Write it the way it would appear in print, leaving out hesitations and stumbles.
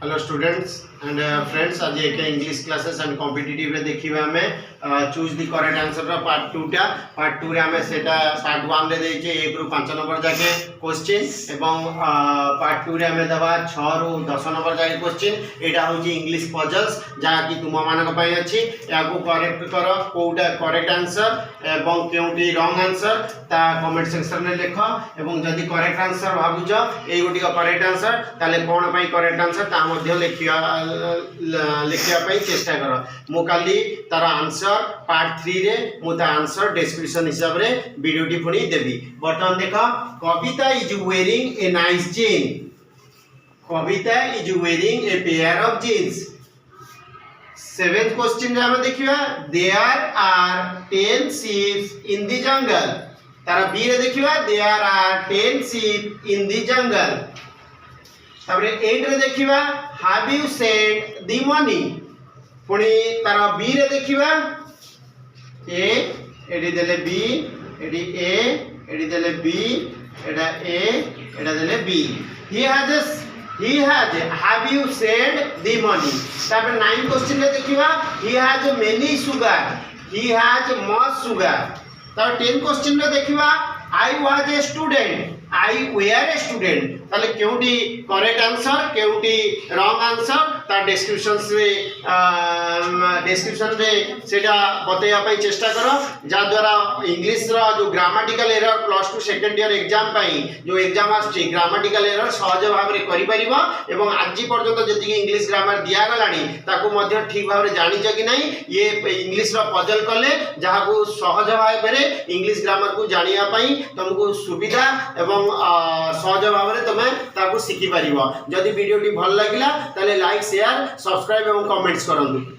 Hello students and friends, आज एक English classes and competitive रे देखिबा हमें चूज द करेक्ट आंसर रा पार्ट 2 टा पार्ट 2 रे हमें सेटा पार्ट 1 रे देचे 1 रु 5 नंबर जाके क्वेश्चन एवं पार्ट 2 रे हमें दबा 6 रु 10 नंबर जाके क्वेश्चन। एटा होची इंग्लिश पजल्स जहा कि तुम मानक पई अछि। या को करेक्ट करो कोउटा करेक्ट आंसर एवं केउटी रॉन्ग आंसर ता कमेंट सेक्शन में लिखो। एवं जदि करेक्ट आंसर भाबुज ए गोटी का करेक्ट आंसर ताले कोन पई करेक्ट आंसर ता मध्य लिखिया पई चेष्टा करो। मु काली तार आंसर पार्ट 3 रे मु ता आंसर डिस्क्रिप्शन हिसाब रे वीडियो टी पुनी देबी। वर्तमान देखो, Kavita is wearing a nice jean. Kavita is wearing a pair of jeans. 7th question रे हम देखिबा, there are 10 sheep in the jungle। तारा बी रे देखिबा, there are 10 sheep in the jungle। तारे 8 रे देखिबा, have you sent the money। पुनी तारा बी रे देखिबा, ए एडी देले बी, एडी ए एडी देले बी, एडा ए एडा देले B. he has have you sent the money। तापर 9 क्वेश्चन रे देखिबा, he has many sugar। he has much sugar। तापर 10 क्वेश्चन रे देखिबा, I was a student। I were a student। ताले केउटी करेक्ट आंसर केउटी रॉन्ग आंसर ता डिस्क्रिप्शन रे सेटा बतैया पई चेष्टा करो। जा द्वारा इंग्लिश रो जो grammatical error plus 2 second year exam पई जो एग्जाम आछि ग्रामेटिकल एरर सहज भाव रे करि परिबो। एवं आज पर्यंत जति इंग्लिश ग्रामर दिया गलानी ताकू मध्य ठीक भाव रे जानि छ कि नै ये इंग्लिश रो पजल कले जहा को सहज भाव रे इंग्लिश ग्रामर को जानिया पई तुमको सुविधा एवं सहज भाव रे तमे ताकू सिखि परिबो। जदि वीडियो टी भल लागिला ताले लाइक शेयर सब्सक्राइब एवं कमेंट्स करंतु।